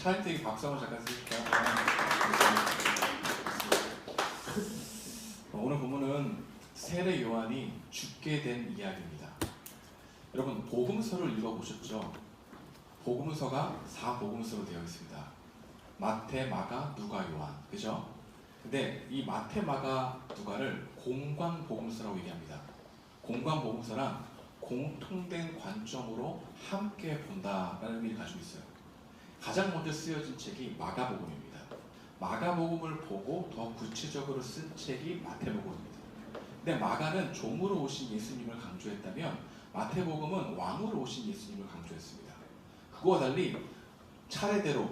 타임테이크 박수 한번 잠깐 해주실까요? 오늘 본문은 세례 요한이 죽게 된 이야기입니다. 여러분 복음서를 읽어보셨죠? 복음서가 4복음서로 되어 있습니다. 마태, 마가, 누가, 요한, 그죠? 근데 이 마태, 마가, 누가를 공관복음서라고 얘기합니다. 공관복음서란 공통된 관점으로 함께 본다라는 의미를 가지고 있어요. 가장 먼저 쓰여진 책이 마가복음입니다. 마가복음을 보고 더 구체적으로 쓴 책이 마태복음입니다. 근데 마가는 종으로 오신 예수님을 강조했다면 마태복음은 왕으로 오신 예수님을 강조했습니다. 그거와 달리 차례대로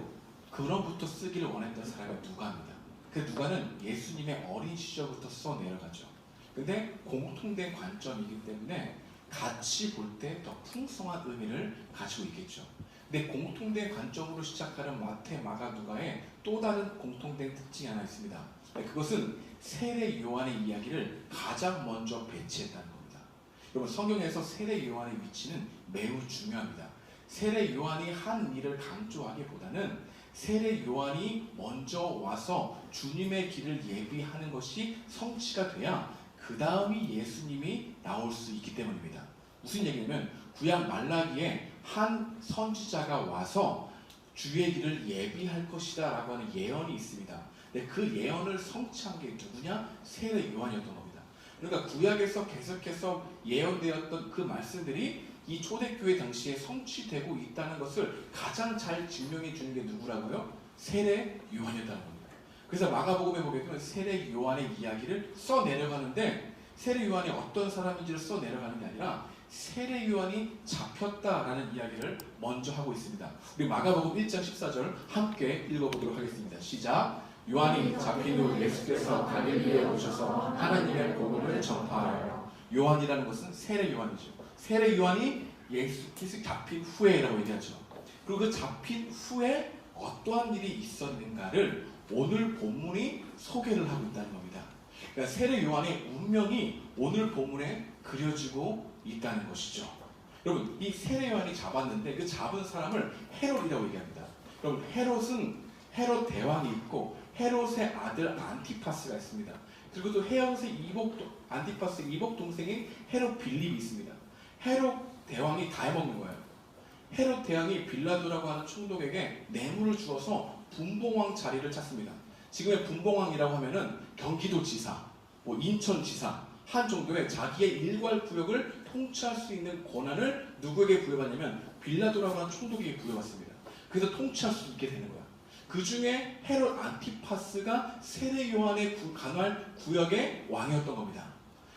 근원부터 쓰기를 원했던 사람이 누가입니다. 그 누가는 예수님의 어린 시절부터 써 내려가죠. 근데 공통된 관점이기 때문에 같이 볼 때 더 풍성한 의미를 가지고 있겠죠. 근데 공통된 관점으로 시작하는 마태, 마가, 누가의 또 다른 공통된 특징이 하나 있습니다. 그것은 세례 요한의 이야기를 가장 먼저 배치했다는 겁니다. 여러분 성경에서 세례 요한의 위치는 매우 중요합니다. 세례 요한이 한 일을 강조하기보다는 세례 요한이 먼저 와서 주님의 길을 예비하는 것이 성취가 돼야 그 다음이 예수님이 나올 수 있기 때문입니다. 무슨 얘기냐면 구약 말라기에 한 선지자가 와서 주의 길을 예비할 것이다 라고 하는 예언이 있습니다. 근데 그 예언을 성취한 게 누구냐? 세례 요한이었던 겁니다. 그러니까 구약에서 계속해서 예언되었던 그 말씀들이 이 초대교회 당시에 성취되고 있다는 것을 가장 잘 증명해 주는 게 누구라고요? 세례 요한이었다는 겁니다. 그래서 마가복음에 보게 되면 세례 요한의 이야기를 써 내려가는데 세례 요한이 어떤 사람인지를 써 내려가는 게 아니라 세례 요한이 잡혔다라는 이야기를 먼저 하고 있습니다. 우리 마가복음 1장 14절 함께 읽어보도록 하겠습니다. 시작! 요한이 잡힌 후 예수께서 갈릴리에 오셔서 하나님의 복음을 전파하여. 요한이라는 것은 세례 요한이죠. 세례 요한이 예수께서 잡힌 후에라고 얘기하죠. 그리고 그 잡힌 후에 어떠한 일이 있었는가를 오늘 본문이 소개를 하고 있다는 겁니다. 그러니까 세례 요한의 운명이 오늘 본문에 그려지고 있다는 것이죠. 여러분 이 세례 요한이 잡았는데 그 잡은 사람을 헤롯이라고 얘기합니다. 여러분 헤롯은 헤롯 대왕이 있고 헤롯의 아들 안티파스가 있습니다. 그리고 또 헤롯의 안티파스의 이복 동생인 헤롯 빌립이 있습니다. 헤롯 대왕이 다 해먹는 거예요. 헤롯 대왕이 빌라도라고 하는 총독에게 뇌물을 주어서 분봉왕 자리를 찾습니다. 지금의 분봉왕이라고 하면은 경기도지사, 인천지사 한 정도의 자기의 일괄 구역을 통치할 수 있는 권한을 누구에게 부여받냐면 빌라도라고 하는 총독에게 부여받습니다. 그래서 통치할 수 있게 되는 거야. 그 중에 헤롯 안티파스가 세례 요한의 관할 구역의 왕이었던 겁니다.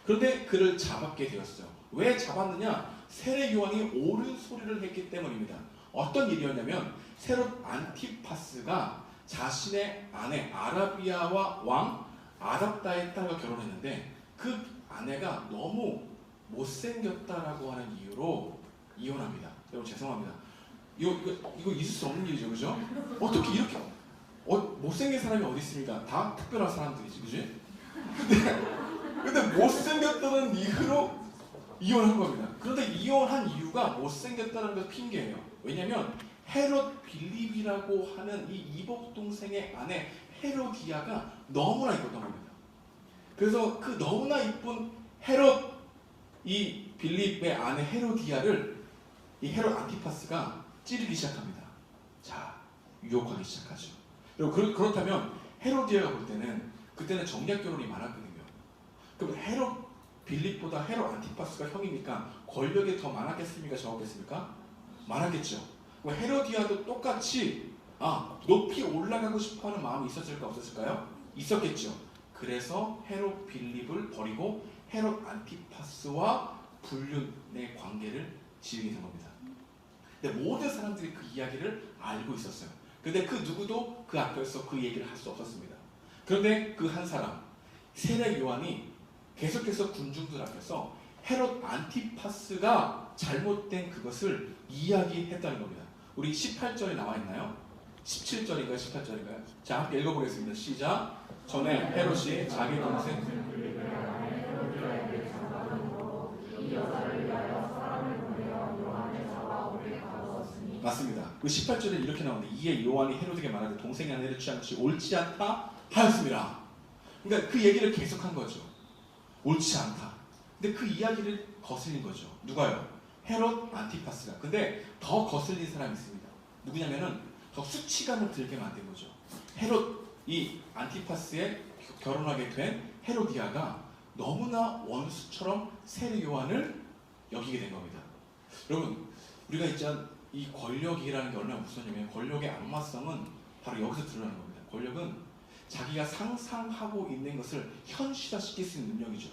그런데 그를 잡았게 되었어요. 왜 잡았느냐? 세례 요한이 옳은 소리를 했기 때문입니다. 어떤 일이었냐면 헤롯 안티파스가 자신의 아내 아라비아와 왕 아답다의 딸과 결혼했는데 그 아내가 너무 못생겼다라고 하는 이유로 이혼합니다. 여러분 죄송합니다. 이거 있을 수 없는 일이죠, 그죠? 어떻게 이렇게 못생긴 사람이 어디 있습니까? 다 특별한 사람들이지, 그지? 근데 못생겼다는 이유로 이혼한 겁니다. 그런데 이혼한 이유가 못생겼다는 것 핑계예요. 왜냐하면 헤롯 빌립이라고 하는 이 이복 동생의 아내 헤로디아가 너무나 이뻤던 겁니다. 그래서 그 너무나 이쁜 헤롯 이 빌립의 아내 헤로디아를 이 헤롯 안티파스가 찌르기 시작합니다. 자, 유혹하기 시작하죠. 여러분 그렇다면 헤로디아가 볼 때는 그때는 정략 결혼이 많았거든요. 그럼 헤롯 빌립보다 헤롯 안티파스가 형이니까 권력이 더 많았겠습니까? 적었겠습니까? 많았겠죠. 헤로디아도 똑같이 높이 올라가고 싶어하는 마음이 있었을까 없었을까요? 있었겠죠. 그래서 헤롯 빌립을 버리고 헤롯 안티파스와 불륜의 관계를 지으게 된 겁니다. 근데 모든 사람들이 그 이야기를 알고 있었어요. 근데 그 누구도 그 앞에서 그 얘기를 할 수 없었습니다. 그런데 그 한 사람 세례 요한이 계속해서 군중들 앞에서 헤롯 안티파스가 잘못된 그것을 이야기했다는 겁니다. 우리 18절에 나와 있나요? 17절인가요? 18절인가요? 자, 함께 읽어보겠습니다. 시작! 전에 헤롯이 자기 동생 맞습니다. 그 18절에 이렇게 나오는데 이에 요한이 헤로드에게 말하되 동생이 아내를 취한 것이 옳지 않다 하였습니다. 그러니까 그 얘기를 계속한 거죠. 옳지 않다. 근데 그 이야기를 거슬린 거죠. 누가요? 헤롯 안티파스가. 근데 더 거슬린 사람이 있습니다. 누구냐면은 더 수치감을 들게 만든 거죠. 헤롯 이 안티파스에 결혼하게 된 헤로디아가 너무나 원수처럼 세례 요한을 여기게 된 겁니다. 여러분, 우리가 있잖아, 이 권력이라는 게 얼마나 무섭냐면 권력의 악마성은 바로 여기서 드러나는 겁니다. 권력은 자기가 상상하고 있는 것을 현실화시킬 수 있는 능력이죠.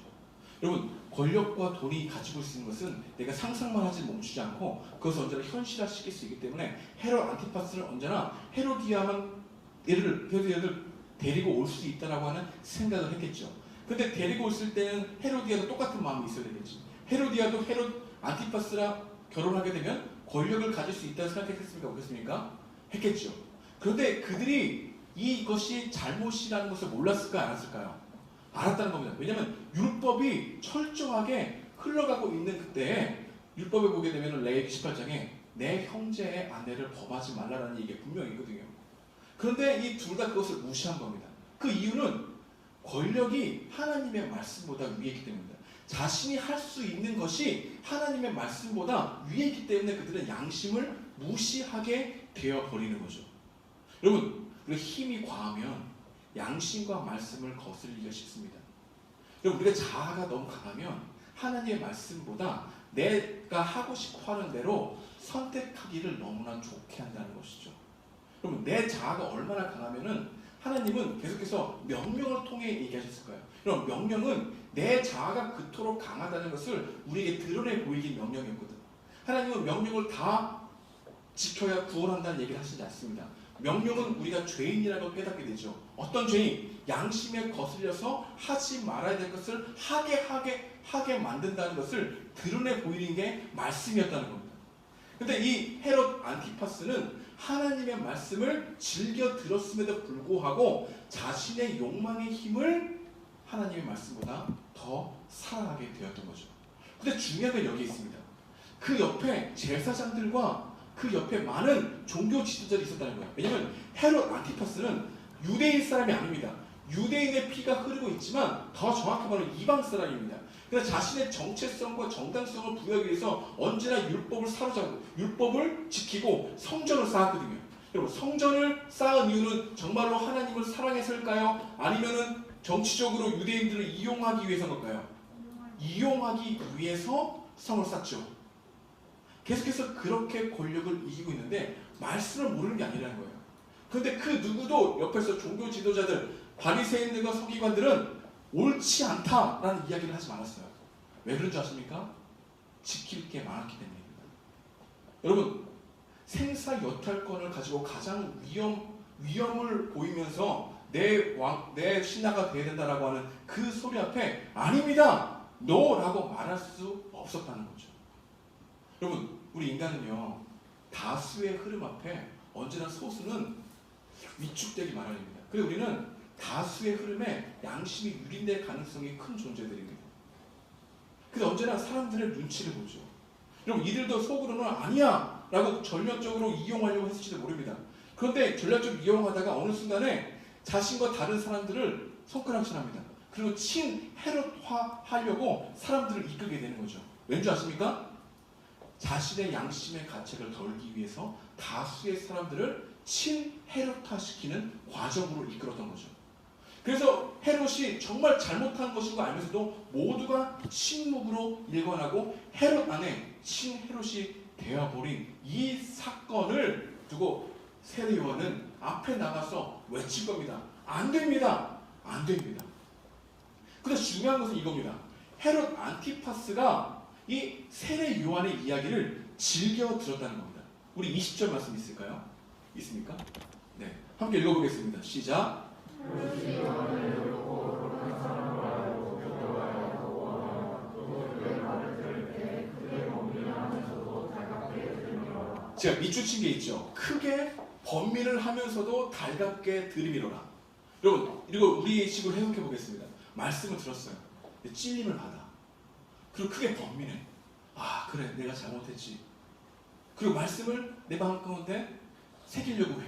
여러분, 권력과 돈이 가지고 있는 것은 내가 상상만 하지 멈추지 않고 그것을 언제나 현실화시킬 수 있기 때문에 헤롯 안티파스는 언제나 헤로디아만 헤로디아를 데리고 올 수 있다라고 하는 생각을 했겠죠. 근데 데리고 있을 때는 헤로디아도 똑같은 마음이 있어야 되겠지. 헤로디아도 헤롯 안티파스랑 결혼하게 되면 권력을 가질 수 있다고 생각했습니까? 없겠습니까? 했겠죠. 그런데 그들이 이것이 잘못이라는 것을 몰랐을까요? 알았을까요? 알았다는 겁니다. 왜냐하면 율법이 철저하게 흘러가고 있는 그때에 율법에 보게 되면 레위기 18장에 내 형제의 아내를 범하지 말라라는 얘기가 분명히 있거든요. 그런데 이 둘 다 그것을 무시한 겁니다. 그 이유는 권력이 하나님의 말씀보다 위에 있기 때문입니다. 자신이 할 수 있는 것이 하나님의 말씀보다 위에 있기 때문에 그들은 양심을 무시하게 되어버리는 거죠. 여러분, 우리가 힘이 과하면 양심과 말씀을 거슬리기가 쉽습니다. 여러분, 우리가 자아가 너무 강하면 하나님의 말씀보다 내가 하고 싶어 하는 대로 선택하기를 너무나 좋게 한다는 것이죠. 여러분, 내 자아가 얼마나 강하면은 하나님은 계속해서 명령을 통해 얘기하셨을 거예요. 그럼 명령은 내 자아가 그토록 강하다는 것을 우리에게 드러내 보이긴 명령이었거든. 하나님은 명령을 다 지켜야 구원한다는 얘기를 하시지 않습니다. 명령은 우리가 죄인이라고 깨닫게 되죠. 어떤 죄인? 양심에 거슬려서 하지 말아야 될 것을 하게 만든다는 것을 드러내 보이는 게 말씀이었다는 겁니다. 근데 이 헤롯 안티파스는 하나님의 말씀을 즐겨 들었음에도 불구하고 자신의 욕망의 힘을 하나님의 말씀보다 더 사랑하게 되었던 거죠. 근데 중요한 건 여기 있습니다. 그 옆에 제사장들과 그 옆에 많은 종교 지도자들이 있었다는 거예요. 왜냐하면 헤롯 안티파스는 유대인 사람이 아닙니다. 유대인의 피가 흐르고 있지만 더 정확히 말하면 이방 사람입니다. 그래서 자신의 정체성과 정당성을 부여하기 위해서 언제나 율법을 사로잡고 율법을 지키고 성전을 쌓았거든요. 여러분, 성전을 쌓은 이유는 정말로 하나님을 사랑해서일까요? 아니면은 정치적으로 유대인들을 이용하기 위해서일까요? 이용하기 위해서 성을 쌓죠. 계속해서 그렇게 권력을 이기고 있는데 말씀을 모르는 게 아니라는 거예요. 그런데 그 누구도 옆에서 종교 지도자들, 바리새인들과 서기관들은 옳지 않다라는 이야기를 하지 말았어요. 왜 그런 줄 아십니까? 지킬 게 많았기 때문입니다. 여러분, 생사 여탈권을 가지고 가장 위험을 보이면서 내 신하가 돼야 된다라고 하는 그 소리 앞에 아닙니다! 노라고 말할 수 없었다는 거죠. 여러분, 우리 인간은요, 다수의 흐름 앞에 언제나 소수는 위축되기 마련입니다. 그리고 우리는 다수의 흐름에 양심이 유린될 가능성이 큰 존재들입니다. 근데 언제나 사람들의 눈치를 보죠. 여러분, 이들도 속으로는 아니야! 라고 전략적으로 이용하려고 했을지도 모릅니다. 그런데 전략적으로 이용하다가 어느 순간에 자신과 다른 사람들을 손가락질합니다. 그리고 친헤롯화 하려고 사람들을 이끌게 되는 거죠. 왠지 아십니까? 자신의 양심의 가책을 덜기 위해서 다수의 사람들을 친헤롯화시키는 과정으로 이끌었던 거죠. 그래서 헤롯이 정말 잘못한 것인 거 알면서도 모두가 침묵으로 일관하고 헤롯 안에 친헤롯이 되어버린 이 사건을 두고 세례 요한은 앞에 나가서 외칠 겁니다. 안 됩니다. 안 됩니다. 근데 중요한 것은 이겁니다. 헤롯 안티파스가 이 세례 요한의 이야기를 즐겨 들었다는 겁니다. 우리 20절 말씀 있을까요? 있습니까? 네, 함께 읽어보겠습니다. 시작. 제가 밑줄 게 있죠. 크게 번민을 하면서도 달갑게 들이밀어라. 여러분, 이거 우리 식으로 해석해 보겠습니다. 말씀을 들었어요. 찔림을 받아. 그리고 크게 번민해. 아, 그래, 내가 잘못했지. 그리고 말씀을 내 마음 가운데 새기려고 해.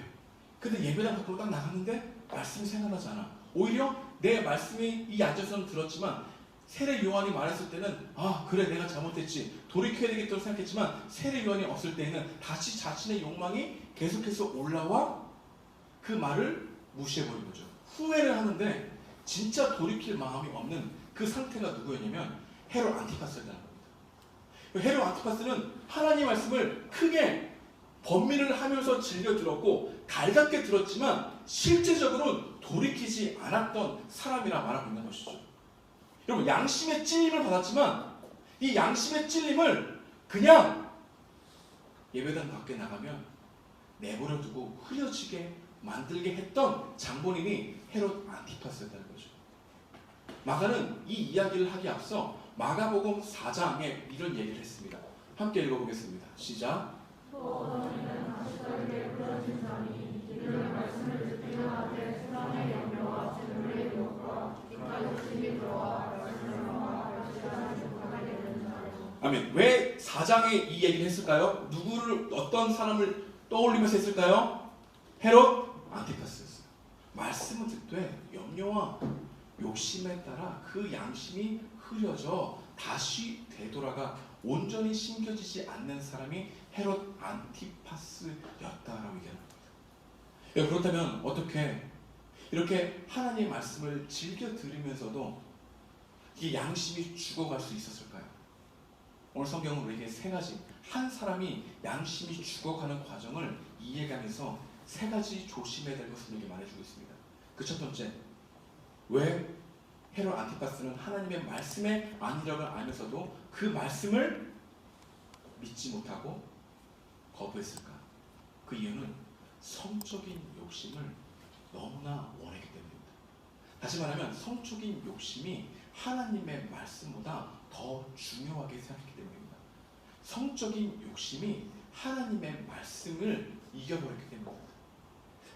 근데 예배당 밖으로 딱 나갔는데 말씀이 생각나지 않아. 오히려 내 말씀이 이 앉아서는 들었지만 세례 요한이 말했을 때는 아 그래 내가 잘못했지 돌이켜야 되겠다고 생각했지만 세례 요한이 없을 때에는 다시 자신의 욕망이 계속해서 올라와 그 말을 무시해버린 거죠. 후회를 하는데 진짜 돌이킬 마음이 없는 그 상태가 누구였냐면 헤롯 안티파스였다는 겁니다. 헤롯 안티파스는 하나님의 말씀을 크게 번민을 하면서 즐겨 들었고 달갑게 들었지만 실제적으로는 돌이키지 않았던 사람이라 말하고 있는 것이죠. 여러분 양심의 찔림을 받았지만 이 양심의 찔림을 그냥 예배당 밖에 나가면 내버려 두고 흐려지게 만들게 했던 장본인이 헤롯 안티파스였다는 거죠. 마가는 이 이야기를 하기에 앞서 마가복음 4장에 이런 얘기를 했습니다. 함께 읽어보겠습니다. 시작. 아멘. 왜 4장에 이 얘기를 했을까요? 누구를 어떤 사람을 떠올리면서 했을까요? 헤롯 안티파스였어요. 말씀을 듣되 염려와 욕심에 따라 그 양심이 흐려져 다시 되돌아가 온전히 심겨지지 않는 사람이 헤롯 안티파스였다라고 얘기합니다. 그렇다면 어떻게 이렇게 하나님의 말씀을 즐겨 들으면서도 이 양심이 죽어갈 수 있었을까요? 오늘 성경은 우리에게 세 가지, 한 사람이 양심이 죽어가는 과정을 이해하면서 세 가지 조심해야 될 것을 우리에게 말해주고 있습니다. 그 첫 번째, 왜 헤롯 안티파스는 하나님의 말씀의 아니라고 알면서도 그 말씀을 믿지 못하고 거부했을까? 그 이유는 성적인 욕심을 너무나 원했기 때문입니다. 다시 말하면 성적인 욕심이 하나님의 말씀보다 더 중요하게 생각했기 때문입니다. 성적인 욕심이 하나님의 말씀을 이겨버렸기 때문입니다.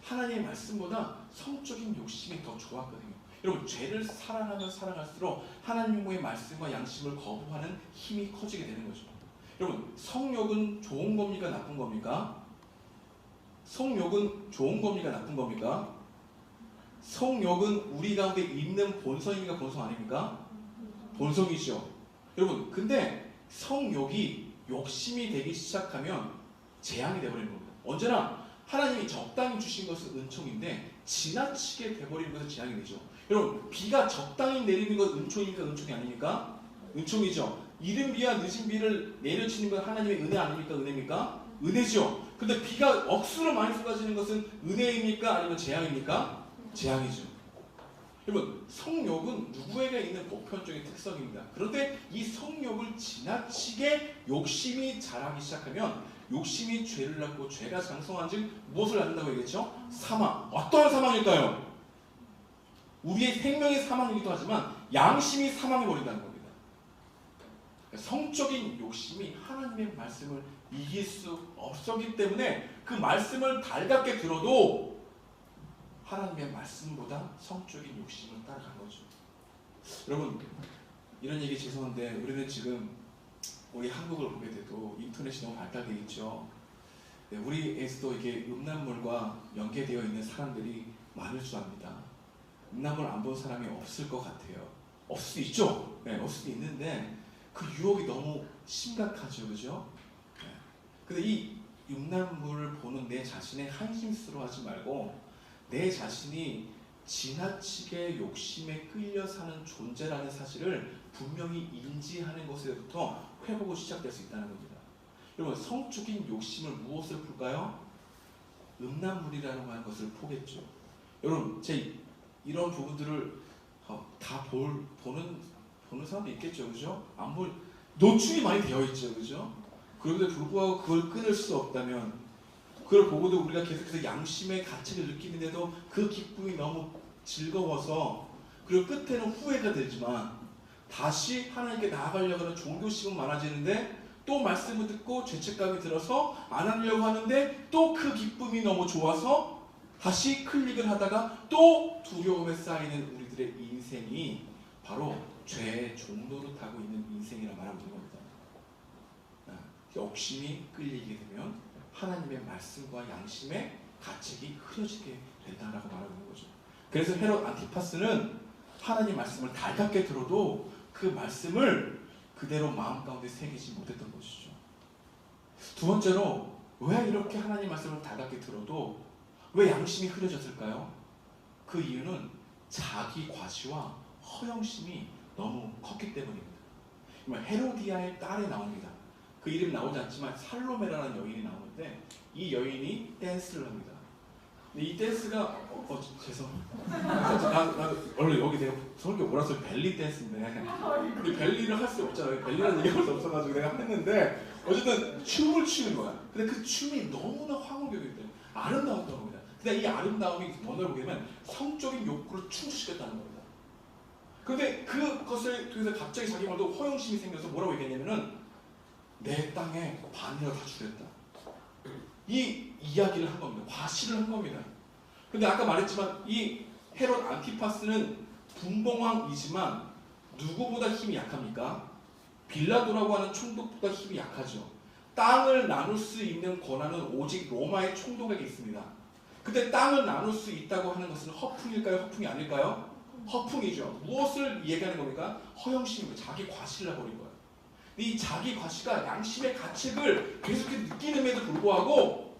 하나님의 말씀보다 성적인 욕심이 더 좋았거든요. 여러분 죄를 사랑하면 사랑할수록 하나님의 말씀과 양심을 거부하는 힘이 커지게 되는 거죠. 여러분 성욕은 좋은 겁니까 나쁜 겁니까? 성욕은 좋은 겁니까 나쁜 겁니까? 성욕은 우리 가운데 있는 본성입니까 본성 아닙니까? 본성이죠. 여러분 근데 성욕이 욕심이 되기 시작하면 재앙이 되어버리는 겁니다. 언제나 하나님이 적당히 주신 것은 은총인데 지나치게 돼버리는 것은 재앙이 되죠. 여러분 비가 적당히 내리는 건 은총입니까 은총이 아닙니까? 은총이죠. 이른 비와 늦은 비를 내려치는 건 하나님의 은혜 아닙니까? 은혜입니까? 은혜죠. 근데 비가 억수로 많이 쏟아지는 것은 은혜입니까? 아니면 재앙입니까? 재앙이죠. 여러분 성욕은 누구에게 있는 보편적인 특성입니다. 그런데 이 성욕을 지나치게 욕심이 자라기 시작하면 욕심이 죄를 낳고 죄가 장성한 즉 무엇을 낳는다고 얘기했죠? 사망. 어떤 사망일까요? 우리의 생명의 사망이기도 하지만 양심이 사망해버린다는 겁니다. 성적인 욕심이 하나님의 말씀을 이길 수 없었기 때문에 그 말씀을 달갑게 들어도 하나님의 말씀보다 성적인 욕심을 따라간 거죠. 여러분 이런 얘기 죄송한데 우리는 지금 우리 한국을 보게 돼도 인터넷이 너무 발달되어 있죠. 네, 우리에서도 이게 음란물과 연계되어 있는 사람들이 많을 줄 압니다. 음란물 안 본 사람이 없을 것 같아요. 없을 수 있죠. 네, 없을 수 있는데 그 유혹이 너무 심각하죠, 그죠? 네. 근데 이 음란물을 보는 내 자신의 한심스러워하지 말고 내 자신이 지나치게 욕심에 끌려 사는 존재라는 사실을 분명히 인지하는 것에부터 회복이 시작될 수 있다는 겁니다. 여러분 성적인 욕심을 무엇을 풀까요? 음란물이라는 하는 것을 포겠죠. 여러분 제 이런 부분들을 다 보는 사람도 있겠죠, 그죠? 안 볼 노출이 많이 되어 있죠, 그죠? 그런데 불구하고 그걸 끊을 수 없다면 그걸 보고도 우리가 계속해서 양심의 가책을 느끼는데도 그 기쁨이 너무 즐거워서 그리고 끝에는 후회가 되지만 다시 하나님께 나아가려고 하는 종교심은 많아지는데 또 말씀을 듣고 죄책감이 들어서 안 하려고 하는데 또 그 기쁨이 너무 좋아서 다시 클릭을 하다가 또 두려움에 쌓이는 우리들의 인생이 바로 죄의 종로를 타고 있는 인생이라 말하고 있는 겁니다. 욕심이 끌리게 되면 하나님의 말씀과 양심의 가책이 흐려지게 된다라고 말하는 거죠. 그래서 헤롯 안티파스는 하나님 말씀을 달갑게 들어도 그 말씀을 그대로 마음 가운데 새기지 못했던 것이죠. 두 번째로, 왜 이렇게 하나님 말씀을 달갑게 들어도 왜 양심이 흐려졌을까요? 그 이유는 자기 과시와 허영심이 너무 컸기 때문입니다. 헤로디아의 딸이 나옵니다. 그 이름이 나오지 않지만 살로메라는 여인이 나오는데 이 여인이 댄스를 합니다. 근데 이 댄스가 죄송합니다. 나 원래 여기 내가 설교 몰았어요. 벨리 댄스인데 근데 벨리를 할 수 없잖아요. 벨리라는 얘기할 수 없어가지고 내가 했는데 어쨌든 춤을 추는 거야. 근데 그 춤이 너무나 황홀하기 때문에 아름다웠던 겁니다. 근데 이 아름다움이 뭐냐고 보면 성적인 욕구를 충족시켰다는 겁니다. 그런데 그것을 통해서 갑자기 자기 말도 허영심이 생겨서 뭐라고 얘기했냐면은 내 땅에 반이라도 다 주겠다. 이 이야기를 한 겁니다. 과시를 한 겁니다. 근데 아까 말했지만 이 헤롯 안티파스는 분봉왕이지만 누구보다 힘이 약합니까? 빌라도라고 하는 총독보다 힘이 약하죠. 땅을 나눌 수 있는 권한은 오직 로마의 총독에게 있습니다. 근데 땅을 나눌 수 있다고 하는 것은 허풍일까요? 허풍이 아닐까요? 허풍이죠. 무엇을 얘기하는 겁니까? 허영심이고 자기 과시를 해버린 거예요. 이 자기 과시가 양심의 가책을 계속해서 느끼는데도 불구하고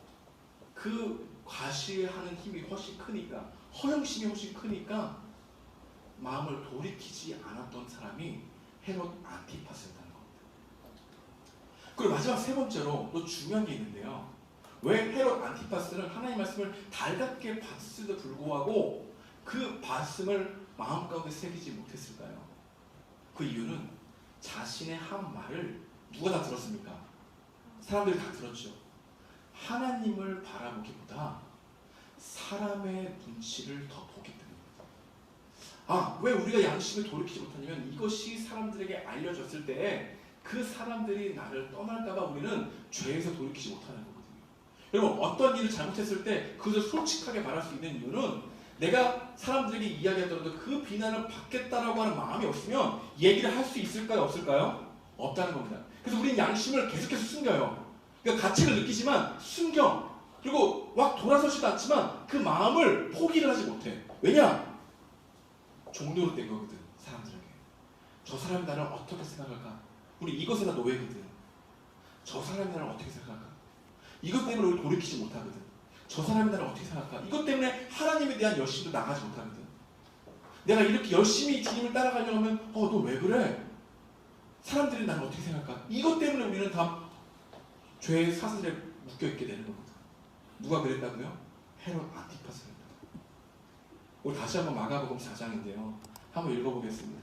그 과시하는 힘이 훨씬 크니까, 허영심이 훨씬 크니까 마음을 돌이키지 않았던 사람이 헤롯 안티파스였다는 겁니다. 그리고 마지막 세 번째로 또 중요한 게 있는데요. 왜 헤롯 안티파스는 하나님 말씀을 달갑게 봤음에도 불구하고 그 말씀을 마음 가운데 새기지 못했을까요? 그 이유는 자신의 한 말을 누가 다 들었습니까? 사람들이 다 들었죠. 하나님을 바라보기보다 사람의 눈치를 더 보기 때문입니다. 왜 우리가 양심을 돌이키지 못하냐면 이것이 사람들에게 알려졌을 때 그 사람들이 나를 떠날까봐 우리는 죄에서 돌이키지 못하는 거거든요. 여러분, 어떤 일을 잘못했을 때 그것을 솔직하게 말할 수 있는 이유는 내가 사람들에게 이야기하더라도 그 비난을 받겠다라고 하는 마음이 없으면 얘기를 할 수 있을까요? 없을까요? 없다는 겁니다. 그래서 우리는 양심을 계속해서 숨겨요. 그러니까 가책을 느끼지만 숨겨. 그리고 막 돌아서지도 않지만 그 마음을 포기를 하지 못해. 왜냐? 종로로 된 거거든, 사람들에게. 저 사람이 나를 어떻게 생각할까? 우리 이것에 다 노예거든. 저 사람이 나를 어떻게 생각할까? 이것 때문에 우리 돌이키지 못하거든. 저 사람이 나를 어떻게 생각할까? 이것 때문에 하나님에 대한 열심도 나가지 못하거든. 내가 이렇게 열심히 주님을 따라가려고 하면 너 왜 그래? 사람들이 나를 어떻게 생각할까? 이것 때문에 우리는 다 죄의 사슬에 묶여있게 되는 거거든. 누가 그랬다고요? 헤롯 안티파스였다. 우리 다시 한번 마가복음 4장인데요. 한번 읽어보겠습니다.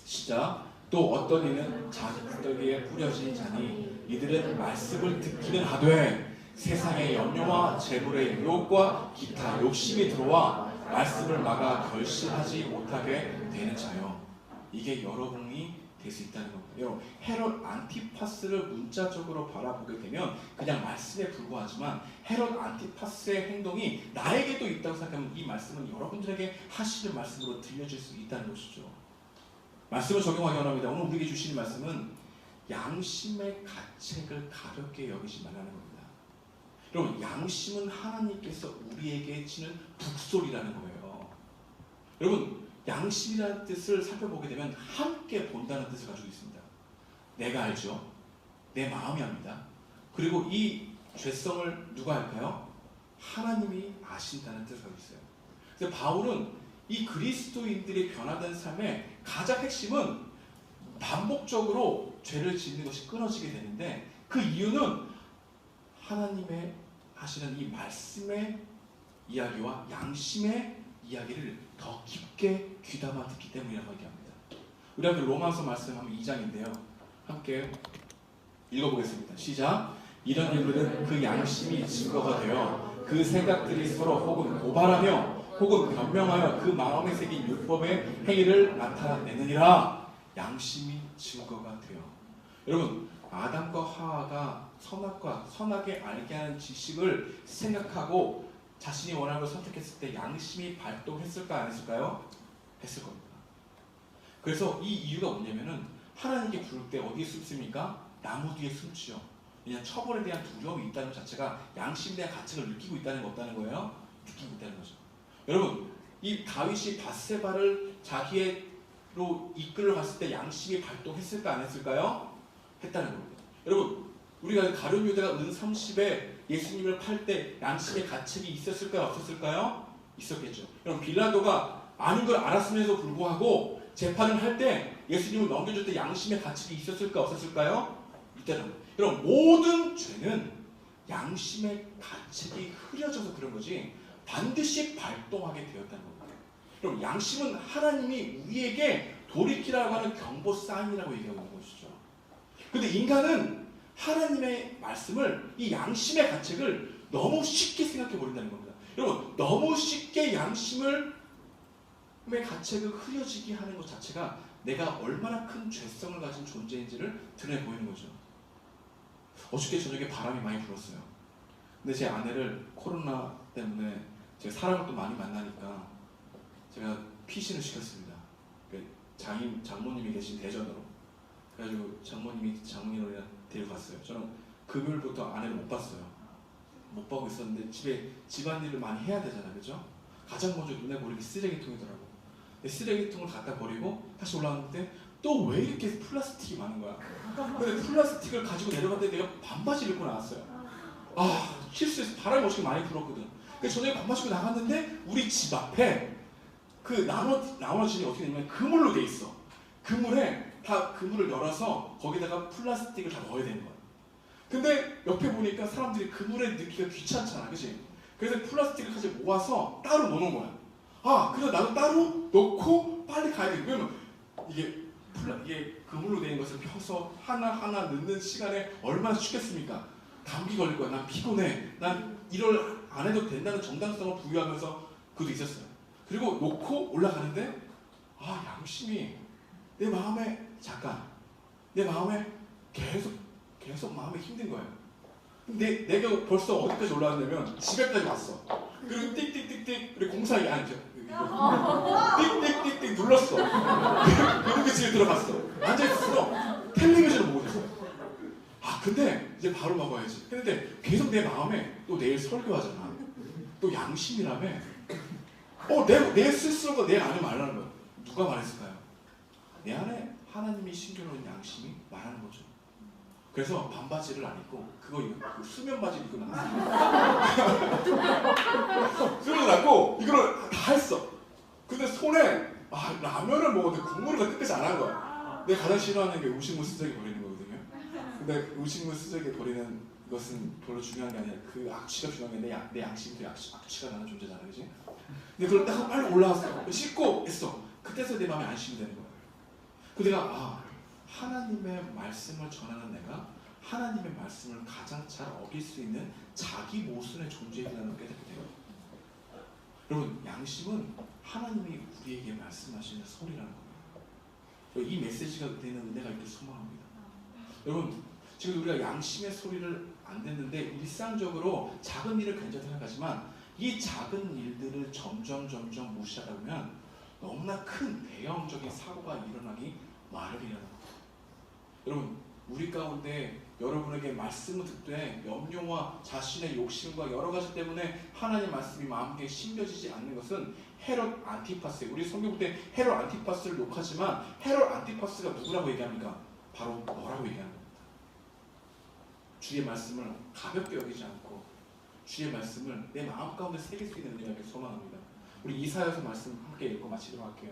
시작. 또 어떤 이는 자기들에게 뿌려진 자니 이들은 말씀을 듣기는 하되 세상의 염려와 재물의 유혹과 기타 욕심이 들어와 말씀을 막아 결실하지 못하게 되는 자요. 이게 여러분이 될 수 있다는 겁니다. 여러분, 헤롯 안티파스를 문자적으로 바라보게 되면 그냥 말씀에 불과하지만 헤롯 안티파스의 행동이 나에게도 있다고 생각하면 이 말씀은 여러분들에게 하시는 말씀으로 들려질 수 있다는 것이죠. 말씀을 적용하기 원합니다. 오늘 우리에게 주시는 말씀은 양심의 가책을 가볍게 여기지 말라는 겁니다. 여러분, 양심은 하나님께서 우리에게 치는 북소리라는 거예요. 여러분, 양심이라는 뜻을 살펴보게 되면 함께 본다는 뜻을 가지고 있습니다. 내가 알죠. 내 마음이 압니다. 그리고 이 죄성을 누가 알까요? 하나님이 아신다는 뜻을 가지고 있어요. 그래서 바울은 이 그리스도인들의 변화된 삶의 가장 핵심은 반복적으로 죄를 짓는 것이 끊어지게 되는데 그 이유는 하나님의 하시는 이 말씀의 이야기와 양심의 이야기를 더 깊게 귀담아 듣기 때문이라고 얘기합니다. 우리 함께 로마서 말씀 한번 2장인데요. 함께 읽어보겠습니다. 시작. 이런 일들은 그 양심이 증거가 되어 그 생각들이 서로 혹은 고발하며 혹은 변명하여 그 마음에 새긴 율법의 행위를 나타내느니라. 양심이 증거가 되어. 여러분, 아담과 하와가 선하게 알게 하는 지식을 생각하고 자신이 원하는 걸 선택했을 때 양심이 발동했을까 안 했을까요? 했을 겁니다. 그래서 이 이유가 뭐냐면은 하나님께 부를 때 어디에 숨습니까? 나무 뒤에 숨지요. 그냥 처벌에 대한 두려움이 있다는 것 자체가 양심에 대한 가책을 느끼고 있다는 게 없다는 거예요. 느끼고 있다는 거죠. 여러분, 이 다윗이 밧세바를 자기로 이끌어 갔을 때 양심이 발동했을까 안 했을까요? 했다는 겁니다. 여러분, 우리가 가룟 유다가 은 30에 예수님을 팔 때 양심의 가책이 있었을까요? 없었을까요? 있었겠죠. 여러분, 빌라도가 아닌 걸 알았음에도 불구하고 재판을 할 때 예수님을 넘겨줄 때 양심의 가책이 있었을까 없었을까요? 있다는 거예요. 여러분, 모든 죄는 양심의 가책이 흐려져서 그런 거지 반드시 발동하게 되었다는 겁니다. 여러분, 양심은 하나님이 우리에게 돌이키라고 하는 경보 사인이라고 얘기하고 있는 것이죠. 그런데 인간은 하나님의 말씀을, 이 양심의 가책을 너무 쉽게 생각해 버린다는 겁니다. 여러분, 너무 쉽게 양심의 가책을 흐려지게 하는 것 자체가 내가 얼마나 큰 죄성을 가진 존재인지를 드러내 보이는 거죠. 어저께 저녁에 바람이 많이 불었어요. 근데 제 아내를 코로나 때문에 제가 사람을 또 많이 만나니까 제가 피신을 시켰습니다. 장모님이 계신 대전으로. 그래가지고 장모님을 데리고 갔어요. 저는 금요일부터 아내를 못 봤어요. 못 보고 있었는데 집에 집안일을 많이 해야 되잖아요. 그죠? 가장 먼저 눈에 보이는 게 쓰레기통이더라고. 근데 쓰레기통을 갖다 버리고 다시 올라왔는데 또 왜 이렇게 플라스틱이 많은 거야? 근데 플라스틱을 가지고 내려갔는데 내가 반바지를 입고 나왔어요. 아, 실수해서 바람이 어떻게 많이 불었거든. 그래서 저녁에 반바지 입고 나갔는데 우리 집 앞에 그 나머지는 어떻게 되냐면 그물로 돼 있어. 그물에 다 그물을 열어서 거기다가 플라스틱을 다 넣어야 되는 거야. 근데 옆에 보니까 사람들이 그물에 넣기가 귀찮잖아, 그치? 그래서 플라스틱을 같이 모아서 따로 놓는 거야. 아, 그래서 나도 따로 넣고 빨리 가야 돼. 왜냐면 이게 그물로 된 것을 펴서 하나하나 넣는 시간에 얼마나 죽겠습니까? 감기 걸릴 거야. 난 피곤해. 난 일을 안 해도 된다는 정당성을 부여하면서 그것도 있었어요. 그리고 놓고 올라가는데 양심이 내 마음에 계속 마음에 힘든 거예요. 근데 내가 벌써 어디까지 올라왔냐면 집에까지 왔어. 그리고 띡띡띡띡 그리고 공사기 아니죠. 띡띡띡띡 눌렀어. 그리고 집에 들어갔어. 앉아있었어. 텔레비전을 보고 있었어. 근데 이제 바로 먹어야지. 근데 계속 내 마음에 또 내일 설교하잖아. 또 양심이라며. 내 스스로가 내 안에 말하는 거야. 누가 말했을까요? 내 안에 하나님이 신겨놓은 양심이 말하는 거죠. 그래서 반바지를 안 입고 수면 바지를 입고 나왔어요. 수면 나고 이거를 다 했어. 근데 손에 라면을 먹었는데 국물을 다 끝까지 안 한 거야. 내가 가장 싫어하는 게 음식물 쓰레기 버리는 거거든요. 근데 음식물 쓰레기 버리는 것은 별로 중요한 게 아니라 그 악취가 중요한 게 내 양심도 악취가 나는 존재잖아, 그지? 근데 그걸 딱 빨리 올라왔어. 씻고 했어. 그때서 내 마음이 안심이 되는 거야. 그 내가 하나님의 말씀을 전하는 내가 하나님의 말씀을 가장 잘 어길 수 있는 자기 모순의 존재이라는 걸 깨닫게 돼요. 여러분, 양심은 하나님이 우리에게 말씀하시는 소리라는 거예요. 이 메시지가 되는 은혜가 있길 소망합니다. 여러분, 지금 우리가 양심의 소리를 안 듣는데 일상적으로 작은 일을 굉장히 생각하지만 이 작은 일들을 점점 무시하다 보면 너무나 큰 대형적인 사고가 일어나기 마련이라는 겁니다. 여러분, 우리 가운데 여러분에게 말씀을 듣되 염려와 자신의 욕심과 여러 가지 때문에 하나님 말씀이 마음에 심겨지지 않는 것은 헤롯 안티파스예요. 우리 성경 볼 때 헤롯 안티파스를 욕하지만 헤롯 안티파스가 누구라고 얘기합니까? 바로 너라고 얘기하는 겁니다. 주의 말씀을 가볍게 여기지 않고 주의 말씀을 내 마음 가운데 새길 수 있는 은혜를 소망합니다. 우리 이사야서 말씀 함께 읽고 마치도록 할게요.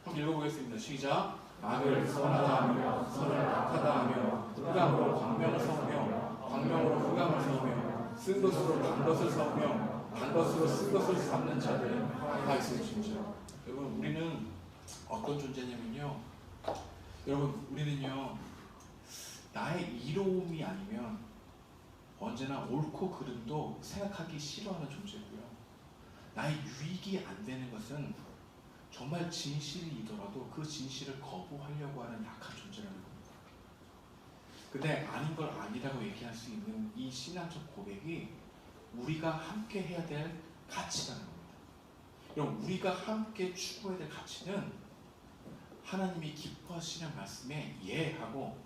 함께 읽어보겠습니다. 시작. 악을 선하다 하며 선을 악하다 하며 흑암으로 광명을 세우며 광명으로 흑암을 세우며 쓴 것으로 단 것을 세우며 단 것으로 쓴 것을 삼는 자들은 다 있으십시오. 여러분, 우리는 어떤 존재냐면요, 여러분, 우리는요 나의 이로움이 아니면 언제나 옳고 그름도 생각하기 싫어하는 존재고요, 나의 유익이 안 되는 것은 정말 진실이더라도 그 진실을 거부하려고 하는 약한 존재라는 겁니다. 근데 아닌 걸 아니라고 얘기할 수 있는 이 신앙적 고백이 우리가 함께 해야 될 가치라는 겁니다. 여러분, 우리가 함께 추구해야 될 가치는 하나님이 기뻐하시는 말씀에 예하고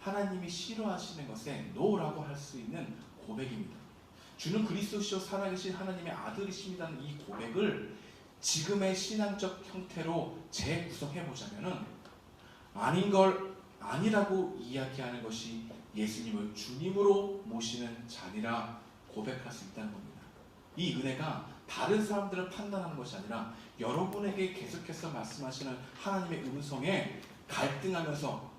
하나님이 싫어하시는 것에 노라고 할 수 있는 고백입니다. 주는 그리스도시요 살아계신 하나님의 아들이십니다는 이 고백을 지금의 신앙적 형태로 재구성해 보자면은 아닌 걸 아니라고 이야기하는 것이 예수님을 주님으로 모시는 자리라 고백할 수 있다는 겁니다. 이 은혜가 다른 사람들을 판단하는 것이 아니라 여러분에게 계속해서 말씀하시는 하나님의 음성에 갈등하면서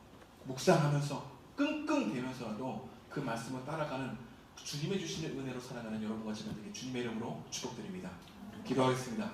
묵상하면서 끙끙대면서라도 그 말씀을 따라가는 주님의 주시는 은혜로 살아가는 여러분과 제가 되게 주님의 이름으로 축복드립니다. 기도하겠습니다.